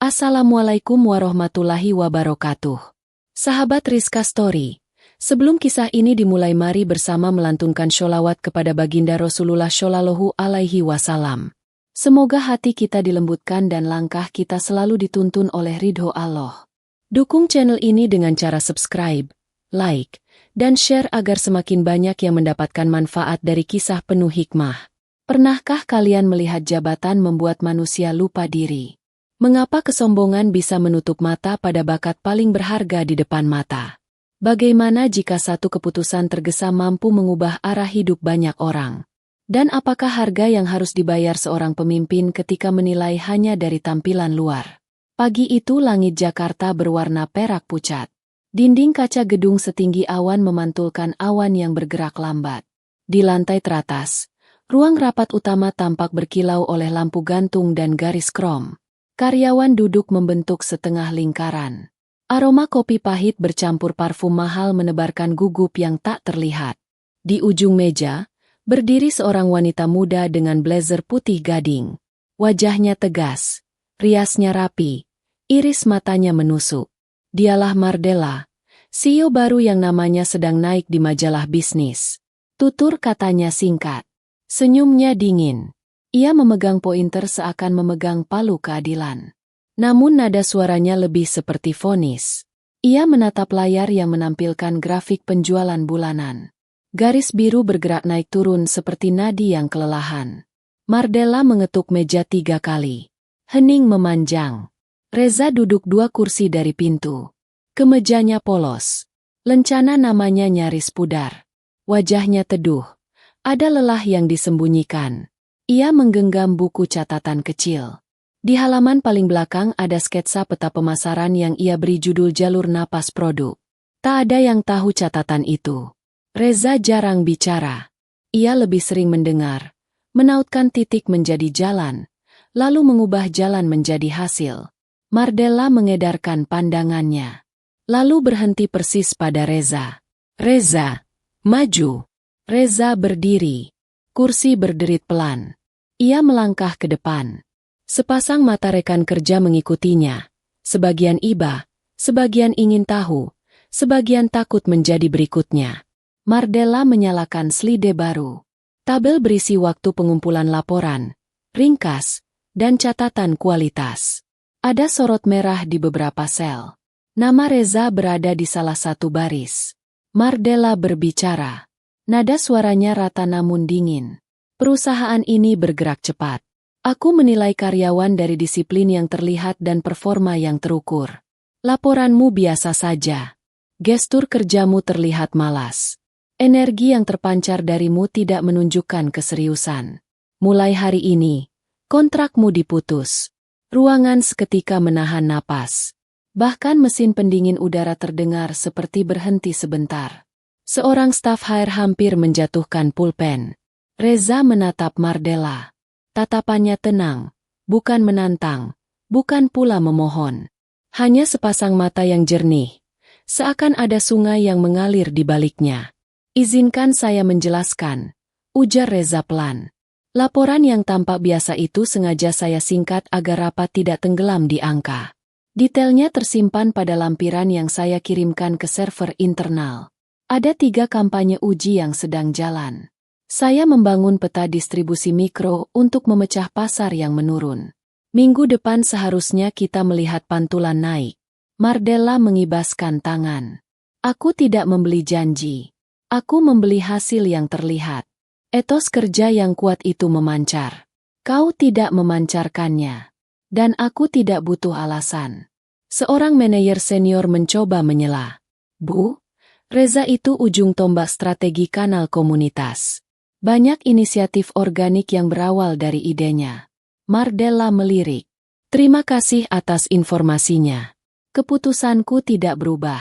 Assalamualaikum warahmatullahi wabarakatuh. Sahabat Rizka Story, sebelum kisah ini dimulai mari bersama melantunkan sholawat kepada baginda Rasulullah Shallallahu Alaihi Wasallam. Semoga hati kita dilembutkan dan langkah kita selalu dituntun oleh ridho Allah. Dukung channel ini dengan cara subscribe, like, dan share agar semakin banyak yang mendapatkan manfaat dari kisah penuh hikmah. Pernahkah kalian melihat jabatan membuat manusia lupa diri? Mengapa kesombongan bisa menutup mata pada bakat paling berharga di depan mata? Bagaimana jika satu keputusan tergesa mampu mengubah arah hidup banyak orang? Dan apakah harga yang harus dibayar seorang pemimpin ketika menilai hanya dari tampilan luar? Pagi itu langit Jakarta berwarna perak pucat. Dinding kaca gedung setinggi awan memantulkan awan yang bergerak lambat. Di lantai teratas, ruang rapat utama tampak berkilau oleh lampu gantung dan garis krom. Karyawan duduk membentuk setengah lingkaran. Aroma kopi pahit bercampur parfum mahal menebarkan gugup yang tak terlihat. Di ujung meja, berdiri seorang wanita muda dengan blazer putih gading. Wajahnya tegas, riasnya rapi, iris matanya menusuk. Dialah Mardella, CEO baru yang namanya sedang naik di majalah bisnis. Tutur katanya singkat, senyumnya dingin. Ia memegang pointer seakan memegang palu keadilan. Namun nada suaranya lebih seperti vonis. Ia menatap layar yang menampilkan grafik penjualan bulanan. Garis biru bergerak naik turun seperti nadi yang kelelahan. Mardella mengetuk meja 3 kali. Hening memanjang. Reza duduk 2 kursi dari pintu. Kemejanya polos. Lencana namanya nyaris pudar. Wajahnya teduh. Ada lelah yang disembunyikan. Ia menggenggam buku catatan kecil. Di halaman paling belakang ada sketsa peta pemasaran yang ia beri judul Jalur Napas Produk. Tak ada yang tahu catatan itu. Reza jarang bicara. Ia lebih sering mendengar, menautkan titik menjadi jalan, lalu mengubah jalan menjadi hasil. Mardella mengedarkan pandangannya. Lalu berhenti persis pada Reza. Reza, maju. Reza berdiri. Kursi berderit pelan. Ia melangkah ke depan. Sepasang mata rekan kerja mengikutinya. Sebagian iba, sebagian ingin tahu, sebagian takut menjadi berikutnya. Mardella menyalakan slide baru. Tabel berisi waktu pengumpulan laporan, ringkas, dan catatan kualitas. Ada sorot merah di beberapa sel. Nama Reza berada di salah satu baris. Mardella berbicara. Nada suaranya rata namun dingin. Perusahaan ini bergerak cepat. Aku menilai karyawan dari disiplin yang terlihat dan performa yang terukur. Laporanmu biasa saja. Gestur kerjamu terlihat malas. Energi yang terpancar darimu tidak menunjukkan keseriusan. Mulai hari ini, kontrakmu diputus. Ruangan seketika menahan napas. Bahkan mesin pendingin udara terdengar seperti berhenti sebentar. Seorang staf HR hampir menjatuhkan pulpen. Reza menatap Mardella. Tatapannya tenang, bukan menantang, bukan pula memohon. Hanya sepasang mata yang jernih, seakan ada sungai yang mengalir di baliknya. Izinkan saya menjelaskan, ujar Reza pelan. Laporan yang tampak biasa itu sengaja saya singkat agar rapat tidak tenggelam di angka. Detailnya tersimpan pada lampiran yang saya kirimkan ke server internal. Ada 3 kampanye uji yang sedang jalan. Saya membangun peta distribusi mikro untuk memecah pasar yang menurun. Minggu depan seharusnya kita melihat pantulan naik. Mardella mengibaskan tangan. Aku tidak membeli janji. Aku membeli hasil yang terlihat. Etos kerja yang kuat itu memancar. Kau tidak memancarkannya. Dan aku tidak butuh alasan. Seorang manajer senior mencoba menyela. Bu, Reza itu ujung tombak strategi kanal komunitas. Banyak inisiatif organik yang berawal dari idenya. Mardella melirik. Terima kasih atas informasinya. Keputusanku tidak berubah.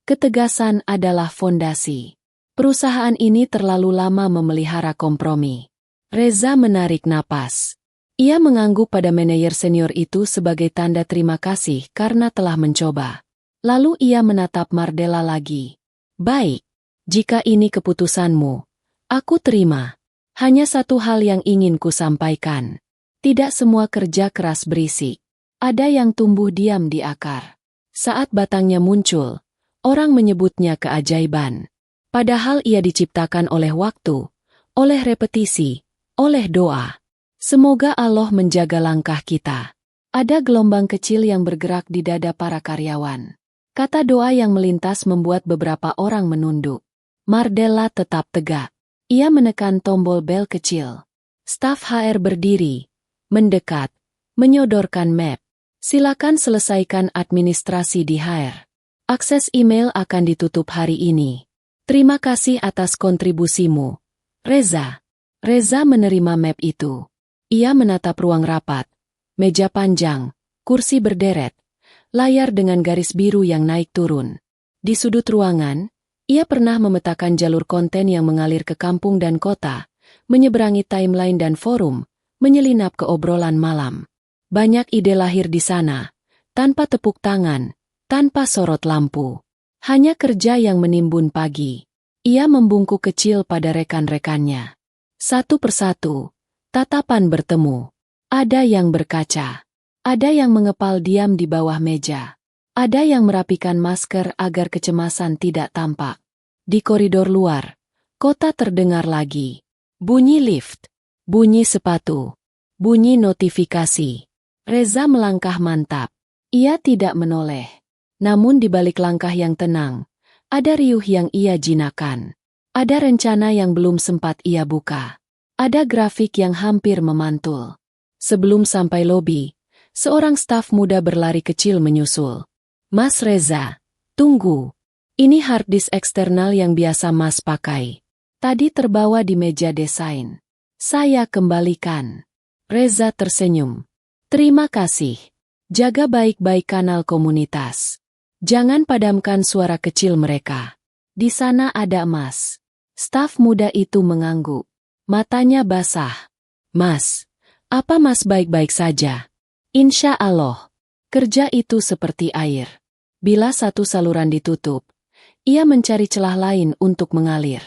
Ketegasan adalah fondasi. Perusahaan ini terlalu lama memelihara kompromi. Reza menarik napas. Ia mengangguk pada manajer senior itu sebagai tanda terima kasih karena telah mencoba. Lalu ia menatap Mardella lagi. Baik, jika ini keputusanmu, aku terima. Hanya satu hal yang ingin ku sampaikan. Tidak semua kerja keras berisik. Ada yang tumbuh diam di akar. Saat batangnya muncul, orang menyebutnya keajaiban. Padahal ia diciptakan oleh waktu, oleh repetisi, oleh doa. Semoga Allah menjaga langkah kita. Ada gelombang kecil yang bergerak di dada para karyawan. Kata doa yang melintas membuat beberapa orang menunduk. Mardella tetap tegak. Ia menekan tombol bel kecil. Staf HR berdiri, mendekat, menyodorkan map. Silakan selesaikan administrasi di HR. Akses email akan ditutup hari ini. Terima kasih atas kontribusimu, Reza. Reza menerima map itu. Ia menatap ruang rapat. Meja panjang, kursi berderet, layar dengan garis biru yang naik turun. Di sudut ruangan, ia pernah memetakan jalur konten yang mengalir ke kampung dan kota, menyeberangi timeline dan forum, menyelinap ke obrolan malam. Banyak ide lahir di sana, tanpa tepuk tangan, tanpa sorot lampu. Hanya kerja yang menimbun pagi. Ia membungkuk kecil pada rekan-rekannya. Satu persatu, tatapan bertemu. Ada yang berkaca. Ada yang mengepal diam di bawah meja. Ada yang merapikan masker agar kecemasan tidak tampak. Di koridor luar, kota terdengar lagi. Bunyi lift, bunyi sepatu, bunyi notifikasi. Reza melangkah mantap. Ia tidak menoleh. Namun di balik langkah yang tenang, ada riuh yang ia jinakkan. Ada rencana yang belum sempat ia buka. Ada grafik yang hampir memantul. Sebelum sampai lobi, seorang staf muda berlari kecil menyusul. Mas Reza, tunggu. Ini hard disk eksternal yang biasa Mas pakai. Tadi terbawa di meja desain. Saya kembalikan. Reza tersenyum. Terima kasih. Jaga baik-baik kanal komunitas. Jangan padamkan suara kecil mereka. Di sana ada Mas. Staf muda itu mengangguk. Matanya basah. Mas. Apa Mas baik-baik saja? Insya Allah. Kerja itu seperti air. Bila satu saluran ditutup, ia mencari celah lain untuk mengalir.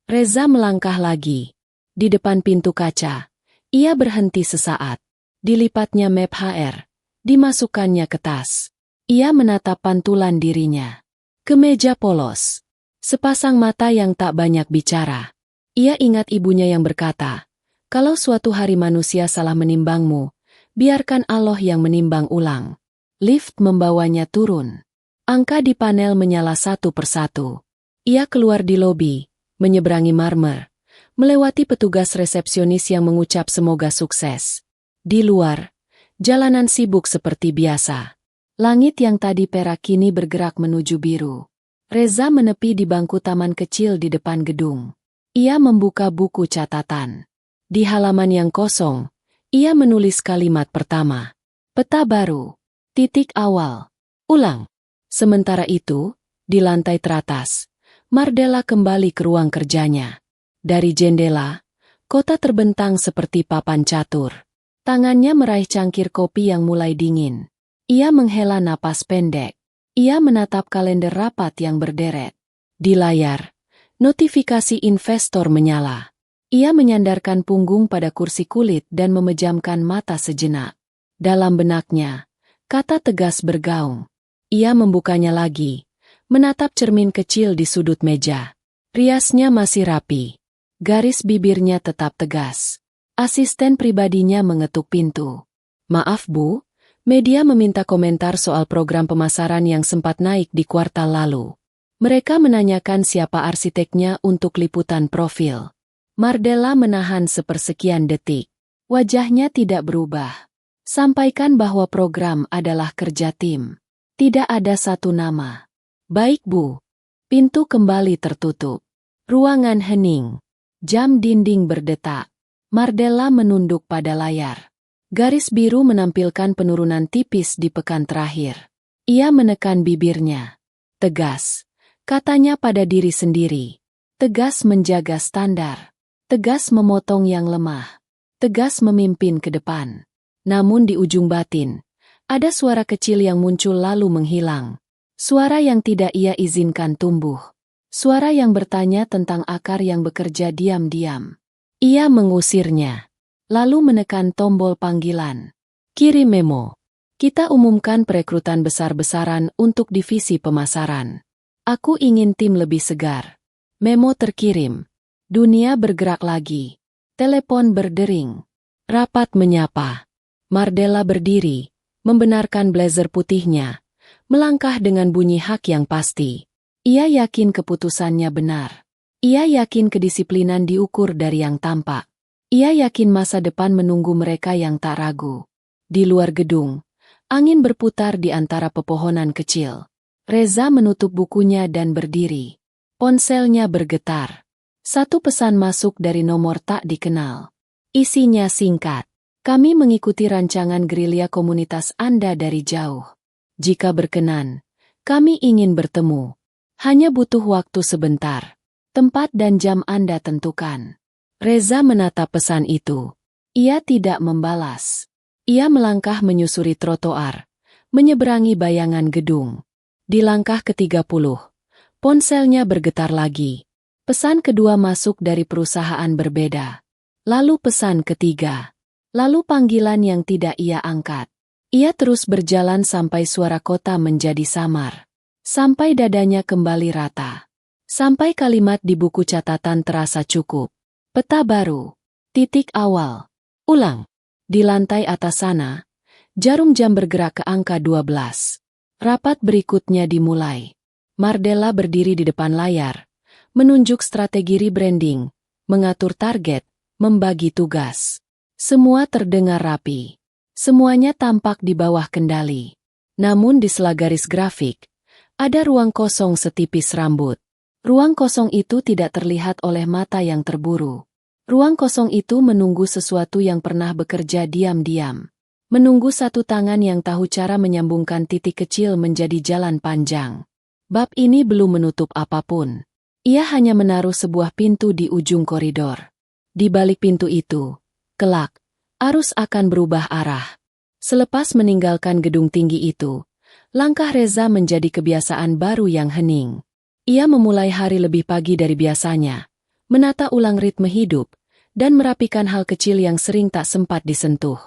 Reza melangkah lagi. Di depan pintu kaca, ia berhenti sesaat. Dilipatnya map HR. Dimasukkannya ke tas. Ia menatap pantulan dirinya. Kemeja polos. Sepasang mata yang tak banyak bicara. Ia ingat ibunya yang berkata, kalau suatu hari manusia salah menimbangmu, biarkan Allah yang menimbang ulang. Lift membawanya turun. Angka di panel menyala satu persatu. Ia keluar di lobi, menyeberangi marmer, melewati petugas resepsionis yang mengucap semoga sukses. Di luar, jalanan sibuk seperti biasa. Langit yang tadi perak kini bergerak menuju biru. Reza menepi di bangku taman kecil di depan gedung. Ia membuka buku catatan. Di halaman yang kosong, ia menulis kalimat pertama. Peta baru. Titik awal. Ulang. Sementara itu, di lantai teratas, Mardella kembali ke ruang kerjanya. Dari jendela, kota terbentang seperti papan catur. Tangannya meraih cangkir kopi yang mulai dingin. Ia menghela napas pendek. Ia menatap kalender rapat yang berderet. Di layar, notifikasi investor menyala. Ia menyandarkan punggung pada kursi kulit dan memejamkan mata sejenak. Dalam benaknya, kata tegas bergaung. Ia membukanya lagi, menatap cermin kecil di sudut meja. Riasnya masih rapi. Garis bibirnya tetap tegas. Asisten pribadinya mengetuk pintu. Maaf Bu, media meminta komentar soal program pemasaran yang sempat naik di kuartal lalu. Mereka menanyakan siapa arsiteknya untuk liputan profil. Mardella menahan sepersekian detik. Wajahnya tidak berubah. Sampaikan bahwa program adalah kerja tim. Tidak ada satu nama. Baik Bu. Pintu kembali tertutup. Ruangan hening. Jam dinding berdetak. Mardella menunduk pada layar. Garis biru menampilkan penurunan tipis di pekan terakhir. Ia menekan bibirnya. Tegas. Katanya pada diri sendiri. Tegas menjaga standar. Tegas memotong yang lemah. Tegas memimpin ke depan. Namun di ujung batin, ada suara kecil yang muncul lalu menghilang. Suara yang tidak ia izinkan tumbuh. Suara yang bertanya tentang akar yang bekerja diam-diam. Ia mengusirnya. Lalu menekan tombol panggilan. Kirim memo. Kita umumkan perekrutan besar-besaran untuk divisi pemasaran. Aku ingin tim lebih segar. Memo terkirim. Dunia bergerak lagi. Telepon berdering. Rapat menyapa. Mardella berdiri, membenarkan blazer putihnya, melangkah dengan bunyi hak yang pasti. Ia yakin keputusannya benar. Ia yakin kedisiplinan diukur dari yang tampak. Ia yakin masa depan menunggu mereka yang tak ragu. Di luar gedung, angin berputar di antara pepohonan kecil. Reza menutup bukunya dan berdiri. Ponselnya bergetar. Satu pesan masuk dari nomor tak dikenal. Isinya singkat. Kami mengikuti rancangan gerilya komunitas Anda dari jauh. Jika berkenan, kami ingin bertemu. Hanya butuh waktu sebentar. Tempat dan jam Anda tentukan. Reza menatap pesan itu. Ia tidak membalas. Ia melangkah menyusuri trotoar, menyeberangi bayangan gedung. Di langkah ke-30, ponselnya bergetar lagi. Pesan kedua masuk dari perusahaan berbeda. Lalu pesan ketiga. Lalu panggilan yang tidak ia angkat. Ia terus berjalan sampai suara kota menjadi samar. Sampai dadanya kembali rata. Sampai kalimat di buku catatan terasa cukup. Peta baru. Titik awal. Ulang. Di lantai atas sana, jarum jam bergerak ke angka 12. Rapat berikutnya dimulai. Mardella berdiri di depan layar, menunjuk strategi rebranding, mengatur target, membagi tugas. Semua terdengar rapi. Semuanya tampak di bawah kendali. Namun di sela garis grafik, ada ruang kosong setipis rambut. Ruang kosong itu tidak terlihat oleh mata yang terburu. Ruang kosong itu menunggu sesuatu yang pernah bekerja diam-diam. Menunggu satu tangan yang tahu cara menyambungkan titik kecil menjadi jalan panjang. Bab ini belum menutup apapun. Ia hanya menaruh sebuah pintu di ujung koridor. Di balik pintu itu, kelak, arus akan berubah arah. Selepas meninggalkan gedung tinggi itu, langkah Reza menjadi kebiasaan baru yang hening. Ia memulai hari lebih pagi dari biasanya, menata ulang ritme hidup, dan merapikan hal kecil yang sering tak sempat disentuh.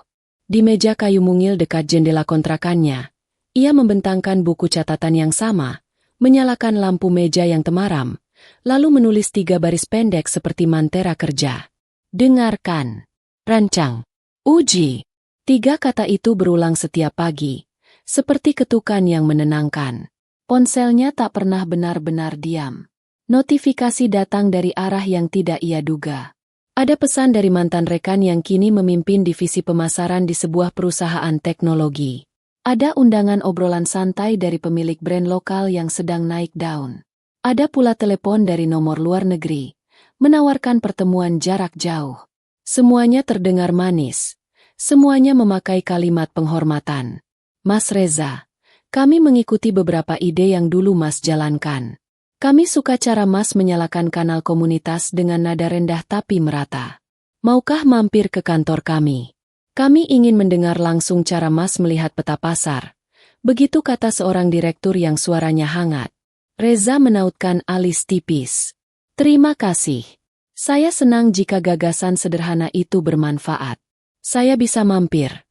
Di meja kayu mungil dekat jendela kontrakannya, ia membentangkan buku catatan yang sama, menyalakan lampu meja yang temaram, lalu menulis 3 baris pendek seperti mantera kerja. Dengarkan. Rancang. Uji. 3 kata itu berulang setiap pagi, seperti ketukan yang menenangkan. Ponselnya tak pernah benar-benar diam. Notifikasi datang dari arah yang tidak ia duga. Ada pesan dari mantan rekan yang kini memimpin divisi pemasaran di sebuah perusahaan teknologi. Ada undangan obrolan santai dari pemilik brand lokal yang sedang naik daun. Ada pula telepon dari nomor luar negeri, menawarkan pertemuan jarak jauh. Semuanya terdengar manis. Semuanya memakai kalimat penghormatan. Mas Reza, kami mengikuti beberapa ide yang dulu Mas jalankan. Kami suka cara Mas menyalakan kanal komunitas dengan nada rendah tapi merata. Maukah mampir ke kantor kami? Kami ingin mendengar langsung cara Mas melihat peta pasar. Begitu kata seorang direktur yang suaranya hangat. Reza menautkan alis tipis. Terima kasih. Saya senang jika gagasan sederhana itu bermanfaat. Saya bisa mampir.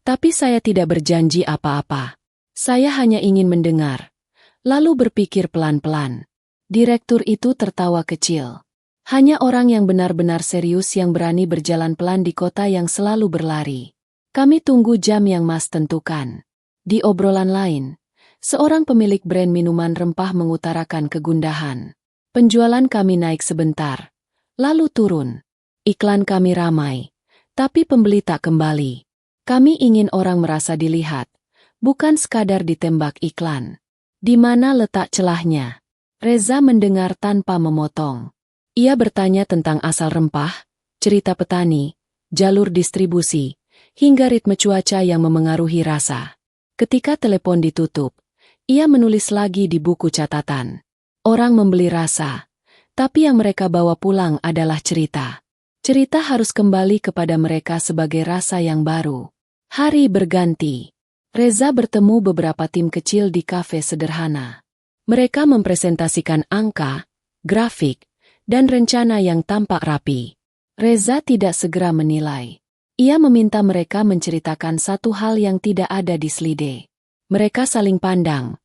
Tapi saya tidak berjanji apa-apa. Saya hanya ingin mendengar. Lalu berpikir pelan-pelan. Direktur itu tertawa kecil. Hanya orang yang benar-benar serius yang berani berjalan pelan di kota yang selalu berlari. Kami tunggu jam yang Mas tentukan. Di obrolan lain, seorang pemilik brand minuman rempah mengutarakan kegundahan. Penjualan kami naik sebentar, lalu turun. Iklan kami ramai, tapi pembeli tak kembali. Kami ingin orang merasa dilihat, bukan sekadar ditembak iklan. Di mana letak celahnya? Reza mendengar tanpa memotong. Ia bertanya tentang asal rempah, cerita petani, jalur distribusi, hingga ritme cuaca yang memengaruhi rasa. Ketika telepon ditutup, ia menulis lagi di buku catatan. Orang membeli rasa, tapi yang mereka bawa pulang adalah cerita. Cerita harus kembali kepada mereka sebagai rasa yang baru. Hari berganti. Reza bertemu beberapa tim kecil di kafe sederhana. Mereka mempresentasikan angka, grafik, dan rencana yang tampak rapi. Reza tidak segera menilai. Ia meminta mereka menceritakan satu hal yang tidak ada di slide. Mereka saling pandang.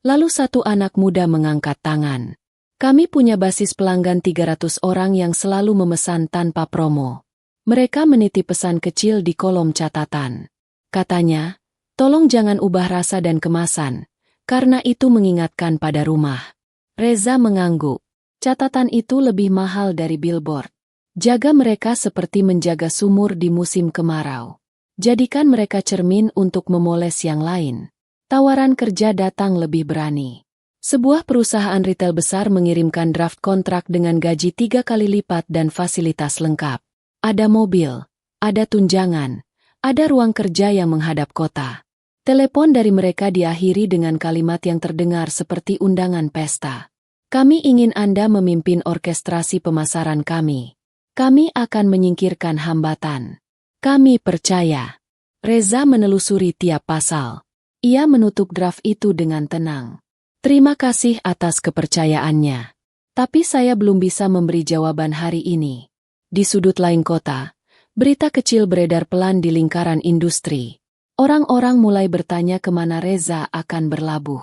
Lalu satu anak muda mengangkat tangan. Kami punya basis pelanggan 300 orang yang selalu memesan tanpa promo. Mereka menitip pesan kecil di kolom catatan. Katanya, tolong jangan ubah rasa dan kemasan, karena itu mengingatkan pada rumah. Reza mengangguk. Catatan itu lebih mahal dari billboard. Jaga mereka seperti menjaga sumur di musim kemarau. Jadikan mereka cermin untuk memoles yang lain. Tawaran kerja datang lebih berani. Sebuah perusahaan retail besar mengirimkan draft kontrak dengan gaji 3 kali lipat dan fasilitas lengkap. Ada mobil, ada tunjangan, ada ruang kerja yang menghadap kota. Telepon dari mereka diakhiri dengan kalimat yang terdengar seperti undangan pesta. Kami ingin Anda memimpin orkestrasi pemasaran kami. Kami akan menyingkirkan hambatan. Kami percaya. Reza menelusuri tiap pasal. Ia menutup draft itu dengan tenang. Terima kasih atas kepercayaannya. Tapi saya belum bisa memberi jawaban hari ini. Di sudut lain kota, berita kecil beredar pelan di lingkaran industri. Orang-orang mulai bertanya kemana Reza akan berlabuh.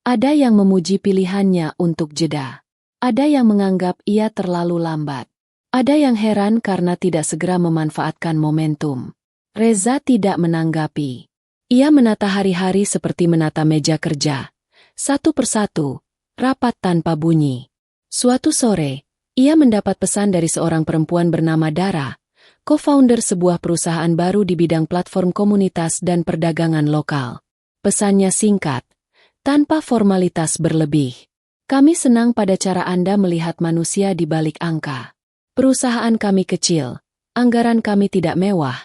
Ada yang memuji pilihannya untuk jeda. Ada yang menganggap ia terlalu lambat. Ada yang heran karena tidak segera memanfaatkan momentum. Reza tidak menanggapi. Ia menata hari-hari seperti menata meja kerja. Satu persatu, rapat tanpa bunyi. Suatu sore, ia mendapat pesan dari seorang perempuan bernama Dara, co-founder sebuah perusahaan baru di bidang platform komunitas dan perdagangan lokal. Pesannya singkat, tanpa formalitas berlebih. Kami senang pada cara Anda melihat manusia di balik angka. Perusahaan kami kecil, anggaran kami tidak mewah,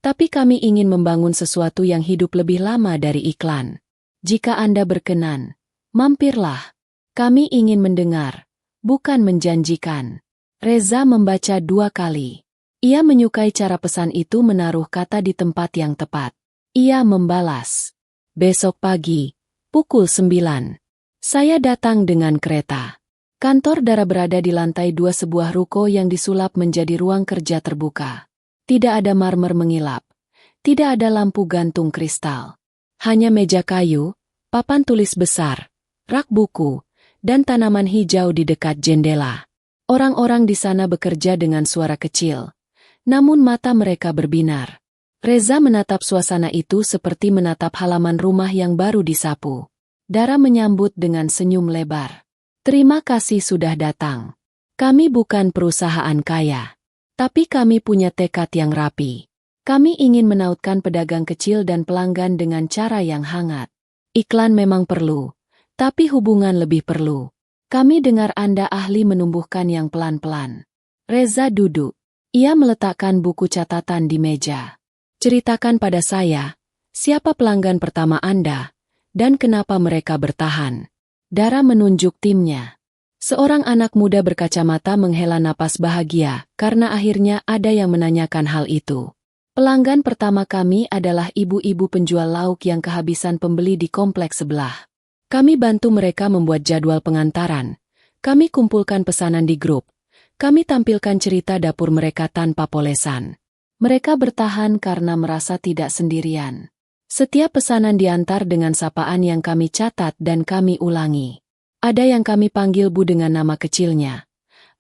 tapi kami ingin membangun sesuatu yang hidup lebih lama dari iklan. Jika Anda berkenan, mampirlah. Kami ingin mendengar, bukan menjanjikan. Reza membaca 2 kali. Ia menyukai cara pesan itu menaruh kata di tempat yang tepat. Ia membalas. Besok pagi, pukul 9. Saya datang dengan kereta. Kantor Dara berada di lantai 2 sebuah ruko yang disulap menjadi ruang kerja terbuka. Tidak ada marmer mengilap. Tidak ada lampu gantung kristal. Hanya meja kayu, papan tulis besar, rak buku, dan tanaman hijau di dekat jendela. Orang-orang di sana bekerja dengan suara kecil. Namun mata mereka berbinar. Reza menatap suasana itu seperti menatap halaman rumah yang baru disapu. Dara menyambut dengan senyum lebar. Terima kasih sudah datang. Kami bukan perusahaan kaya. Tapi kami punya tekad yang rapi. Kami ingin menautkan pedagang kecil dan pelanggan dengan cara yang hangat. Iklan memang perlu, tapi hubungan lebih perlu. Kami dengar Anda ahli menumbuhkan yang pelan-pelan. Reza duduk. Ia meletakkan buku catatan di meja. Ceritakan pada saya, siapa pelanggan pertama Anda, dan kenapa mereka bertahan. Dara menunjuk timnya. Seorang anak muda berkacamata menghela napas bahagia karena akhirnya ada yang menanyakan hal itu. Pelanggan pertama kami adalah ibu-ibu penjual lauk yang kehabisan pembeli di kompleks sebelah. Kami bantu mereka membuat jadwal pengantaran. Kami kumpulkan pesanan di grup. Kami tampilkan cerita dapur mereka tanpa polesan. Mereka bertahan karena merasa tidak sendirian. Setiap pesanan diantar dengan sapaan yang kami catat dan kami ulangi. Ada yang kami panggil Bu dengan nama kecilnya.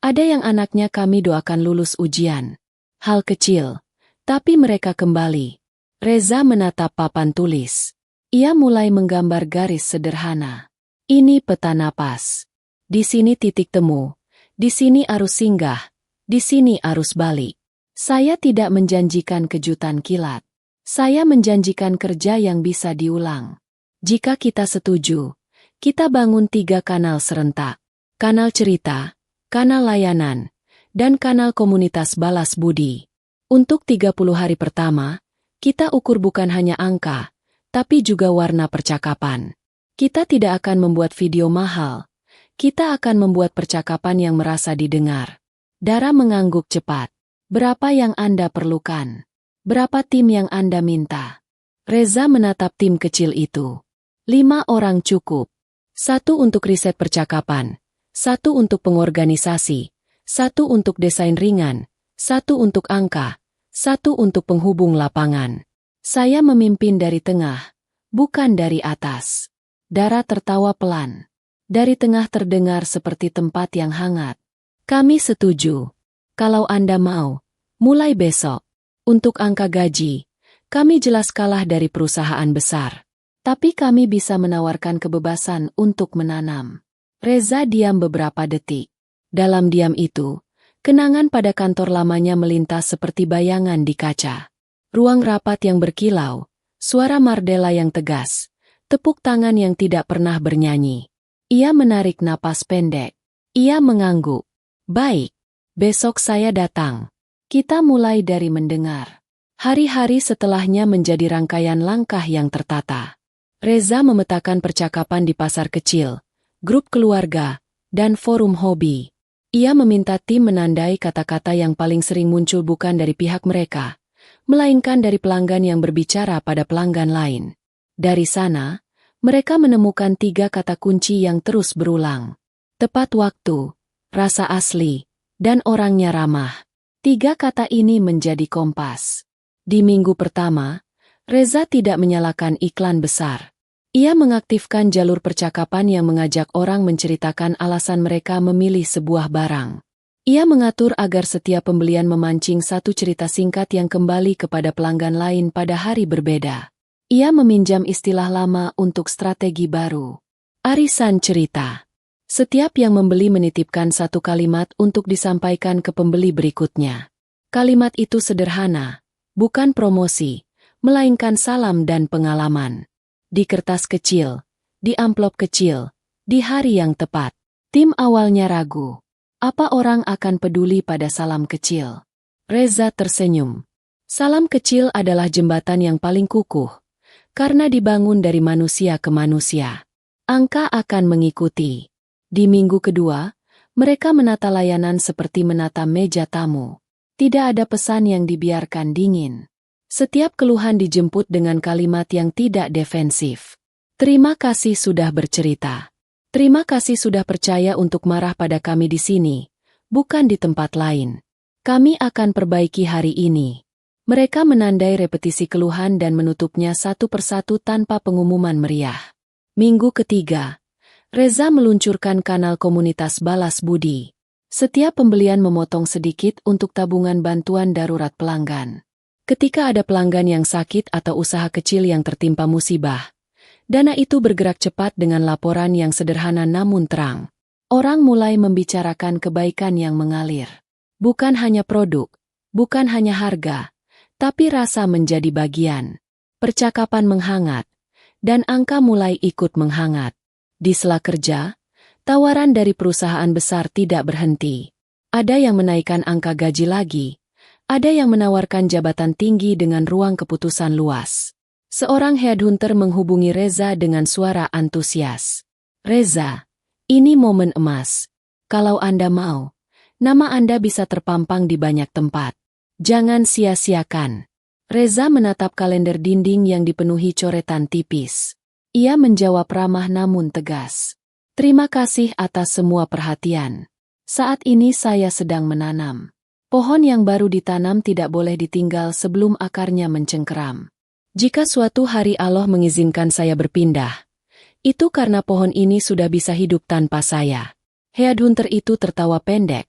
Ada yang anaknya kami doakan lulus ujian. Hal kecil, tapi mereka kembali. Reza menatap papan tulis. Ia mulai menggambar garis sederhana. Ini peta napas. Di sini titik temu. Di sini arus singgah. Di sini arus balik. Saya tidak menjanjikan kejutan kilat. Saya menjanjikan kerja yang bisa diulang. Jika kita setuju, kita bangun 3 kanal serentak. Kanal cerita, kanal layanan, dan kanal komunitas balas budi. Untuk 30 hari pertama, kita ukur bukan hanya angka, tapi juga warna percakapan. Kita tidak akan membuat video mahal. Kita akan membuat percakapan yang merasa didengar. Dara mengangguk cepat. Berapa yang Anda perlukan? Berapa tim yang Anda minta? Reza menatap tim kecil itu. 5 orang cukup. 1 untuk riset percakapan, 1 untuk pengorganisasi, 1 untuk desain ringan, 1 untuk angka, Satu untuk penghubung lapangan. Saya memimpin dari tengah, bukan dari atas. Dara tertawa pelan. Dari tengah terdengar seperti tempat yang hangat. Kami setuju. Kalau Anda mau, mulai besok. Untuk angka gaji, kami jelas kalah dari perusahaan besar. Tapi kami bisa menawarkan kebebasan untuk menanam. Reza diam beberapa detik. Dalam diam itu, kenangan pada kantor lamanya melintas seperti bayangan di kaca. Ruang rapat yang berkilau, suara Mardela yang tegas, tepuk tangan yang tidak pernah bernyanyi. Ia menarik napas pendek. Ia mengangguk. Baik, besok saya datang. Kita mulai dari mendengar. Hari-hari setelahnya menjadi rangkaian langkah yang tertata. Reza memetakan percakapan di pasar kecil, grup keluarga, dan forum hobi. Ia meminta tim menandai kata-kata yang paling sering muncul bukan dari pihak mereka, melainkan dari pelanggan yang berbicara pada pelanggan lain. Dari sana, mereka menemukan 3 kata kunci yang terus berulang. Tepat waktu, rasa asli, dan orangnya ramah. 3 kata ini menjadi kompas. Di minggu pertama, Reza tidak menyalakan iklan besar. Ia mengaktifkan jalur percakapan yang mengajak orang menceritakan alasan mereka memilih sebuah barang. Ia mengatur agar setiap pembelian memancing satu cerita singkat yang kembali kepada pelanggan lain pada hari berbeda. Ia meminjam istilah lama untuk strategi baru. Arisan cerita. Setiap yang membeli menitipkan satu kalimat untuk disampaikan ke pembeli berikutnya. Kalimat itu sederhana, bukan promosi, melainkan salam dan pengalaman. Di kertas kecil, di amplop kecil, di hari yang tepat. Tim awalnya ragu. Apa orang akan peduli pada salam kecil? Reza tersenyum. Salam kecil adalah jembatan yang paling kukuh, karena dibangun dari manusia ke manusia. Angka akan mengikuti. Di minggu kedua, mereka menata layanan seperti menata meja tamu. Tidak ada pesan yang dibiarkan dingin. Setiap keluhan dijemput dengan kalimat yang tidak defensif. Terima kasih sudah bercerita. Terima kasih sudah percaya untuk marah pada kami di sini, bukan di tempat lain. Kami akan perbaiki hari ini. Mereka menandai repetisi keluhan dan menutupnya satu persatu tanpa pengumuman meriah. Minggu ketiga, Reza meluncurkan kanal komunitas balas budi. Setiap pembelian memotong sedikit untuk tabungan bantuan darurat pelanggan. Ketika ada pelanggan yang sakit atau usaha kecil yang tertimpa musibah, dana itu bergerak cepat dengan laporan yang sederhana namun terang. Orang mulai membicarakan kebaikan yang mengalir. Bukan hanya produk, bukan hanya harga, tapi rasa menjadi bagian. Percakapan menghangat, dan angka mulai ikut menghangat. Di sela kerja, tawaran dari perusahaan besar tidak berhenti. Ada yang menaikkan angka gaji lagi, ada yang menawarkan jabatan tinggi dengan ruang keputusan luas. Seorang headhunter menghubungi Reza dengan suara antusias. Reza, ini momen emas. Kalau Anda mau, nama Anda bisa terpampang di banyak tempat. Jangan sia-siakan. Reza menatap kalender dinding yang dipenuhi coretan tipis. Ia menjawab ramah namun tegas. Terima kasih atas semua perhatian. Saat ini saya sedang menanam. Pohon yang baru ditanam tidak boleh ditinggal sebelum akarnya mencengkeram. Jika suatu hari Allah mengizinkan saya berpindah, itu karena pohon ini sudah bisa hidup tanpa saya. Headhunter itu tertawa pendek,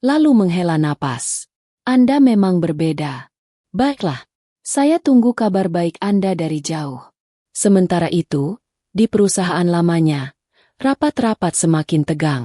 lalu menghela napas. Anda memang berbeda. Baiklah, saya tunggu kabar baik Anda dari jauh. Sementara itu, di perusahaan lamanya, rapat-rapat semakin tegang.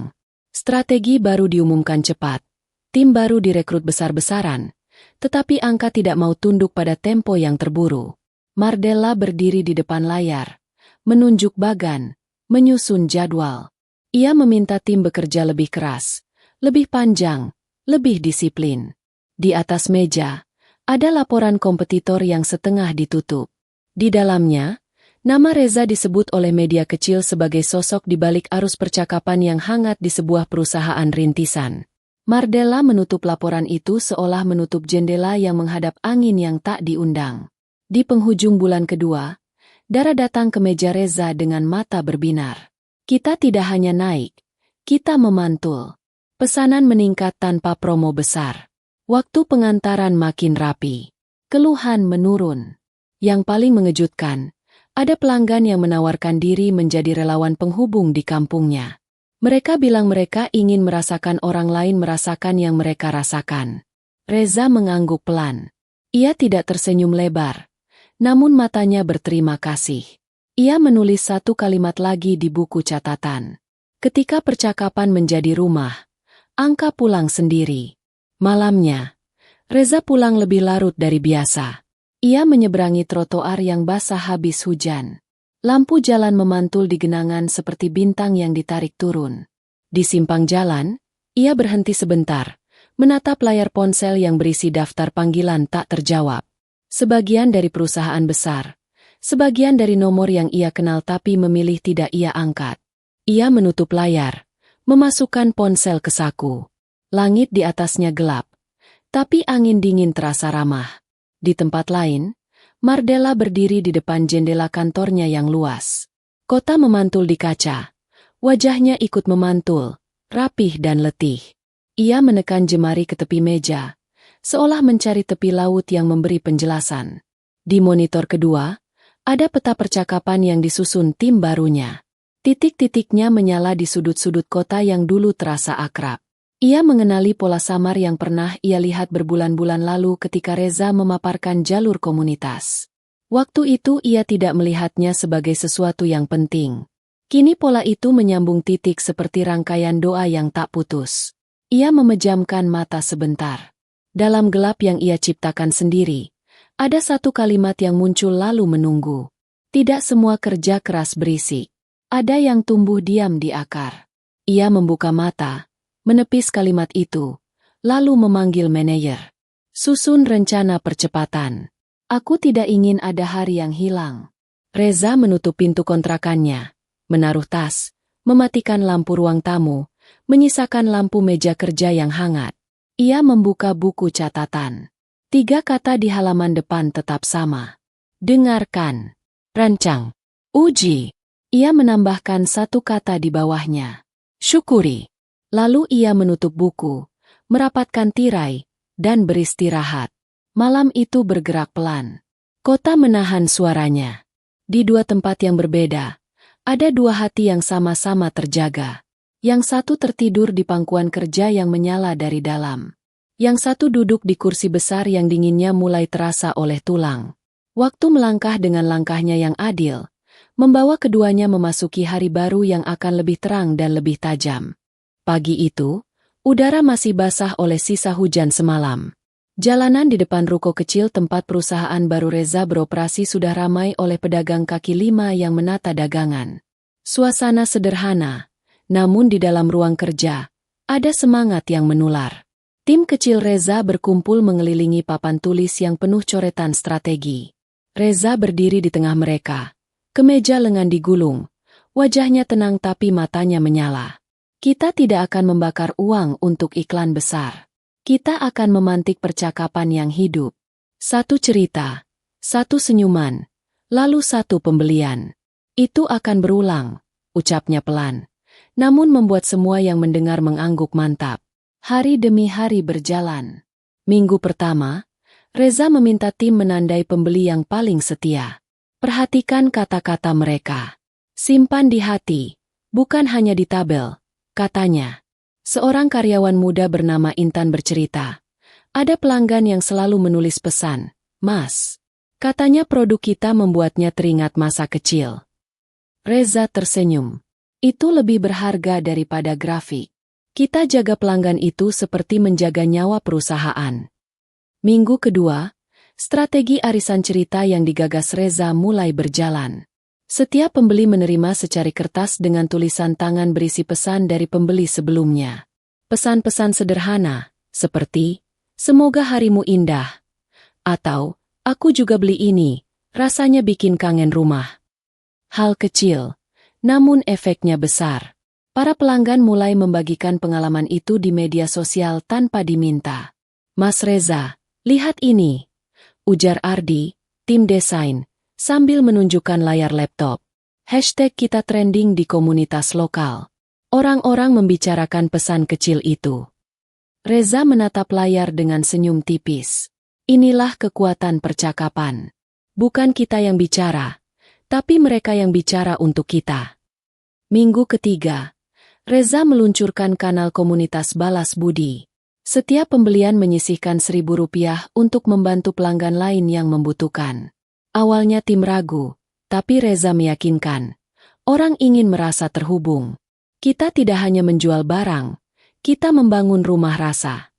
Strategi baru diumumkan cepat, tim baru direkrut besar-besaran, tetapi angka tidak mau tunduk pada tempo yang terburu. Mardela berdiri di depan layar, menunjuk bagan, menyusun jadwal. Ia meminta tim bekerja lebih keras, lebih panjang, lebih disiplin. Di atas meja, ada laporan kompetitor yang setengah ditutup. Di dalamnya, nama Reza disebut oleh media kecil sebagai sosok di balik arus percakapan yang hangat di sebuah perusahaan rintisan. Mardela menutup laporan itu seolah menutup jendela yang menghadap angin yang tak diundang. Di penghujung bulan kedua, Dara datang ke meja Reza dengan mata berbinar. Kita tidak hanya naik, kita memantul. Pesanan meningkat tanpa promo besar. Waktu pengantaran makin rapi. Keluhan menurun. Yang paling mengejutkan, ada pelanggan yang menawarkan diri menjadi relawan penghubung di kampungnya. Mereka bilang mereka ingin merasakan orang lain merasakan yang mereka rasakan. Reza mengangguk pelan. Ia tidak tersenyum lebar, namun matanya berterima kasih. Ia menulis satu kalimat lagi di buku catatan. Ketika percakapan menjadi rumah, Angka pulang sendiri. Malamnya, Reza pulang lebih larut dari biasa. Ia menyeberangi trotoar yang basah habis hujan. Lampu jalan memantul di genangan seperti bintang yang ditarik turun. Di simpang jalan, ia berhenti sebentar, menatap layar ponsel yang berisi daftar panggilan tak terjawab. Sebagian dari perusahaan besar, sebagian dari nomor yang ia kenal tapi memilih tidak ia angkat. Ia menutup layar, memasukkan ponsel ke saku. Langit di atasnya gelap, tapi angin dingin terasa ramah. Di tempat lain, Mardela berdiri di depan jendela kantornya yang luas. Kota memantul di kaca. Wajahnya ikut memantul, rapih dan letih. Ia menekan jemari ke tepi meja, seolah mencari tepi laut yang memberi penjelasan. Di monitor kedua, ada peta percakapan yang disusun tim barunya. Titik-titiknya menyala di sudut-sudut kota yang dulu terasa akrab. Ia mengenali pola samar yang pernah ia lihat berbulan-bulan lalu ketika Reza memaparkan jalur komunitas. Waktu itu ia tidak melihatnya sebagai sesuatu yang penting. Kini pola itu menyambung titik seperti rangkaian doa yang tak putus. Ia memejamkan mata sebentar. Dalam gelap yang ia ciptakan sendiri, ada satu kalimat yang muncul lalu menunggu. Tidak semua kerja keras berisik. Ada yang tumbuh diam di akar. Ia membuka mata, menepis kalimat itu, lalu memanggil manajer. Susun rencana percepatan. Aku tidak ingin ada hari yang hilang. Reza menutup pintu kontrakannya, menaruh tas, mematikan lampu ruang tamu, menyisakan lampu meja kerja yang hangat. Ia membuka buku catatan. 3 kata di halaman depan tetap sama. Dengarkan. Rancang. Uji. Ia menambahkan 1 kata di bawahnya. Syukuri. Lalu ia menutup buku, merapatkan tirai, dan beristirahat. Malam itu bergerak pelan. Kota menahan suaranya. Di 2 tempat yang berbeda, ada 2 hati yang sama-sama terjaga. Yang satu tertidur di pangkuan kerja yang menyala dari dalam. Yang satu duduk di kursi besar yang dinginnya mulai terasa oleh tulang. Waktu melangkah dengan langkahnya yang adil, membawa keduanya memasuki hari baru yang akan lebih terang dan lebih tajam. Pagi itu, udara masih basah oleh sisa hujan semalam. Jalanan di depan ruko kecil tempat perusahaan baru Reza beroperasi sudah ramai oleh pedagang kaki lima yang menata dagangan. Suasana sederhana, namun di dalam ruang kerja, ada semangat yang menular. Tim kecil Reza berkumpul mengelilingi papan tulis yang penuh coretan strategi. Reza berdiri di tengah mereka, kemeja lengan digulung, wajahnya tenang tapi matanya menyala. Kita tidak akan membakar uang untuk iklan besar. Kita akan memantik percakapan yang hidup. 1 cerita, 1 senyuman, lalu 1 pembelian. Itu akan berulang, ucapnya pelan, namun membuat semua yang mendengar mengangguk mantap. Hari demi hari berjalan. Minggu pertama, Reza meminta tim menandai pembeli yang paling setia. Perhatikan kata-kata mereka. Simpan di hati, bukan hanya di tabel. Katanya, seorang karyawan muda bernama Intan bercerita, ada pelanggan yang selalu menulis pesan, "Mas." Katanya produk kita membuatnya teringat masa kecil. Reza tersenyum. Itu lebih berharga daripada grafik. Kita jaga pelanggan itu seperti menjaga nyawa perusahaan. Minggu kedua, strategi arisan cerita yang digagas Reza mulai berjalan. Setiap pembeli menerima secari kertas dengan tulisan tangan berisi pesan dari pembeli sebelumnya. Pesan-pesan sederhana, seperti, "Semoga harimu indah." Atau, "Aku juga beli ini, rasanya bikin kangen rumah." Hal kecil, namun efeknya besar. Para pelanggan mulai membagikan pengalaman itu di media sosial tanpa diminta. "Mas Reza, lihat ini," ujar Ardi, tim desain, sambil menunjukkan layar laptop. Hashtag kita trending di komunitas lokal. Orang-orang membicarakan pesan kecil itu. Reza menatap layar dengan senyum tipis. Inilah kekuatan percakapan. Bukan kita yang bicara, tapi mereka yang bicara untuk kita. Minggu ketiga, Reza meluncurkan kanal komunitas balas budi. Setiap pembelian menyisihkan Rp1.000 untuk membantu pelanggan lain yang membutuhkan. Awalnya tim ragu, tapi Reza meyakinkan. Orang ingin merasa terhubung. Kita tidak hanya menjual barang, kita membangun rumah rasa.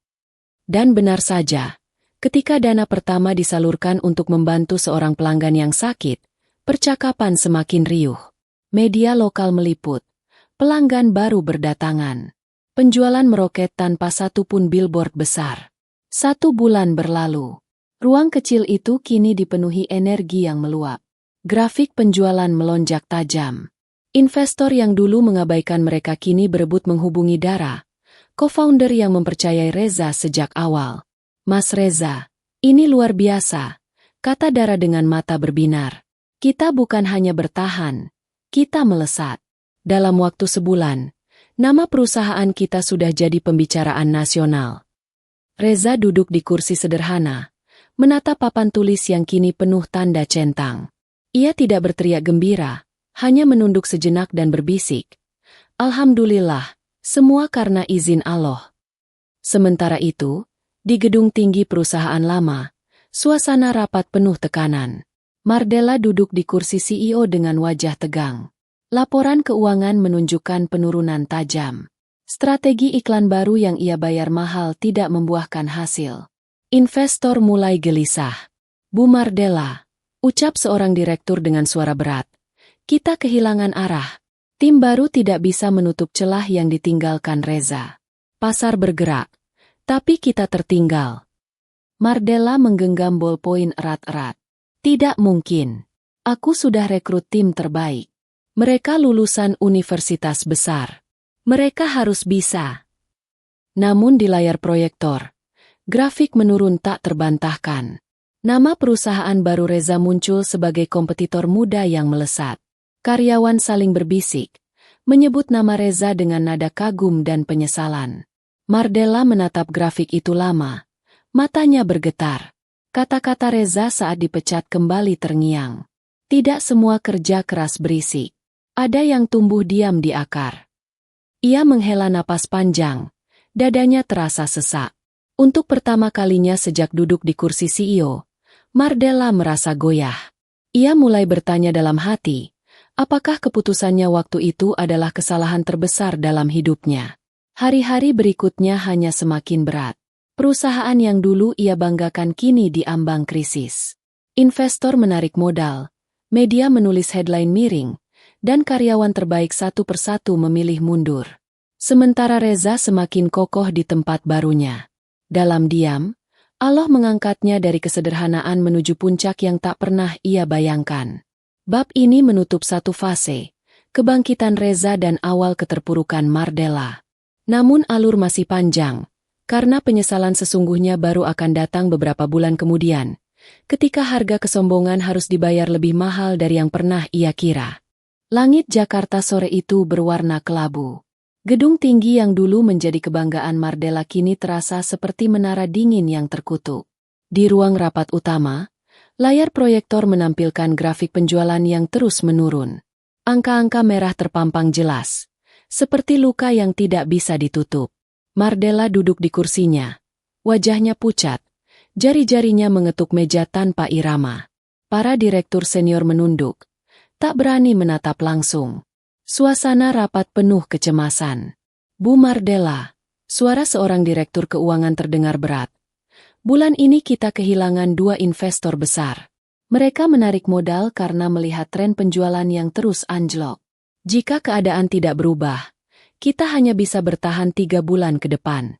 Dan benar saja, ketika dana pertama disalurkan untuk membantu seorang pelanggan yang sakit, percakapan semakin riuh. Media lokal meliput. Pelanggan baru berdatangan. Penjualan meroket tanpa satu pun billboard besar. 1 bulan berlalu. Ruang kecil itu kini dipenuhi energi yang meluap. Grafik penjualan melonjak tajam. Investor yang dulu mengabaikan mereka kini berebut menghubungi Dara, co-founder yang mempercayai Reza sejak awal. Mas Reza, ini luar biasa, kata Dara dengan mata berbinar. Kita bukan hanya bertahan, kita melesat. Dalam waktu sebulan, nama perusahaan kita sudah jadi pembicaraan nasional. Reza duduk di kursi sederhana, menatap papan tulis yang kini penuh tanda centang. Ia tidak berteriak gembira, hanya menunduk sejenak dan berbisik. Alhamdulillah, semua karena izin Allah. Sementara itu, di gedung tinggi perusahaan lama, suasana rapat penuh tekanan. Mardella duduk di kursi CEO dengan wajah tegang. Laporan keuangan menunjukkan penurunan tajam. Strategi iklan baru yang ia bayar mahal tidak membuahkan hasil. Investor mulai gelisah. Bu Mardella, ucap seorang direktur dengan suara berat. Kita kehilangan arah. Tim baru tidak bisa menutup celah yang ditinggalkan Reza. Pasar bergerak, tapi kita tertinggal. Mardella menggenggam bolpoin erat-erat. Tidak mungkin. Aku sudah rekrut tim terbaik. Mereka lulusan universitas besar. Mereka harus bisa. Namun di layar proyektor, grafik menurun tak terbantahkan. Nama perusahaan baru Reza muncul sebagai kompetitor muda yang melesat. Karyawan saling berbisik, menyebut nama Reza dengan nada kagum dan penyesalan. Mardella menatap grafik itu lama. Matanya bergetar. Kata-kata Reza saat dipecat kembali terngiang. Tidak semua kerja keras berisik. Ada yang tumbuh diam di akar. Ia menghela napas panjang. Dadanya terasa sesak. Untuk pertama kalinya sejak duduk di kursi CEO, Mardella merasa goyah. Ia mulai bertanya dalam hati, apakah keputusannya waktu itu adalah kesalahan terbesar dalam hidupnya. Hari-hari berikutnya hanya semakin berat. Perusahaan yang dulu ia banggakan kini diambang krisis. Investor menarik modal, media menulis headline miring, dan karyawan terbaik satu persatu memilih mundur. Sementara Reza semakin kokoh di tempat barunya. Dalam diam, Allah mengangkatnya dari kesederhanaan menuju puncak yang tak pernah ia bayangkan. Bab ini menutup satu fase, kebangkitan Reza dan awal keterpurukan Mardella. Namun alur masih panjang. Karena penyesalan sesungguhnya baru akan datang beberapa bulan kemudian, ketika harga kesombongan harus dibayar lebih mahal dari yang pernah ia kira. Langit Jakarta sore itu berwarna kelabu. Gedung tinggi yang dulu menjadi kebanggaan Mardella kini terasa seperti menara dingin yang terkutuk. Di ruang rapat utama, layar proyektor menampilkan grafik penjualan yang terus menurun. Angka-angka merah terpampang jelas, seperti luka yang tidak bisa ditutup. Mardella duduk di kursinya. Wajahnya pucat, jari-jarinya mengetuk meja tanpa irama. Para direktur senior menunduk, tak berani menatap langsung. Suasana rapat penuh kecemasan. Bu Mardella, suara seorang direktur keuangan terdengar berat. Bulan ini kita kehilangan 2 investor besar. Mereka menarik modal karena melihat tren penjualan yang terus anjlok. Jika keadaan tidak berubah, kita hanya bisa bertahan 3 bulan ke depan.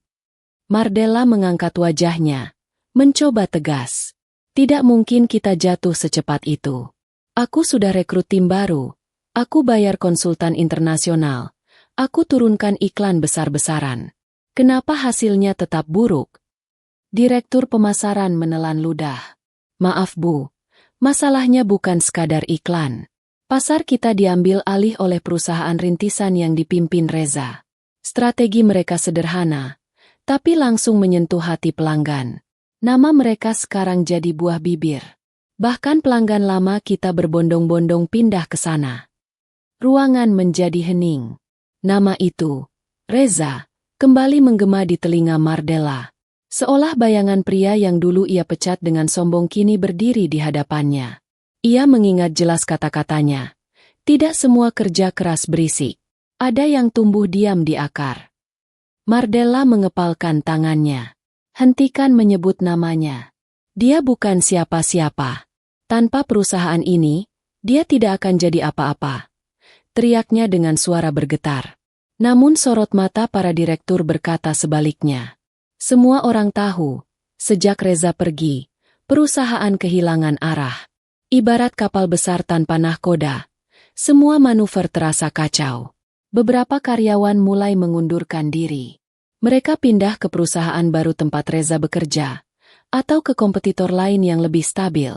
Mardella mengangkat wajahnya, mencoba tegas. Tidak mungkin kita jatuh secepat itu. Aku sudah rekrut tim baru, aku bayar konsultan internasional, aku turunkan iklan besar-besaran. Kenapa hasilnya tetap buruk? Direktur pemasaran menelan ludah. Maaf Bu, masalahnya bukan sekadar iklan. Pasar kita diambil alih oleh perusahaan rintisan yang dipimpin Reza. Strategi mereka sederhana, tapi langsung menyentuh hati pelanggan. Nama mereka sekarang jadi buah bibir. Bahkan pelanggan lama kita berbondong-bondong pindah ke sana. Ruangan menjadi hening. Nama itu, Reza, kembali menggema di telinga Mardella. Seolah bayangan pria yang dulu ia pecat dengan sombong kini berdiri di hadapannya. Ia mengingat jelas kata-katanya. Tidak semua kerja keras berisik. Ada yang tumbuh diam di akar. Mardella mengepalkan tangannya. Hentikan menyebut namanya. Dia bukan siapa-siapa. Tanpa perusahaan ini, dia tidak akan jadi apa-apa. Teriaknya dengan suara bergetar. Namun sorot mata para direktur berkata sebaliknya. Semua orang tahu, sejak Reza pergi, perusahaan kehilangan arah. Ibarat kapal besar tanpa nahkoda, semua manuver terasa kacau. Beberapa karyawan mulai mengundurkan diri. Mereka pindah ke perusahaan baru tempat Reza bekerja, atau ke kompetitor lain yang lebih stabil.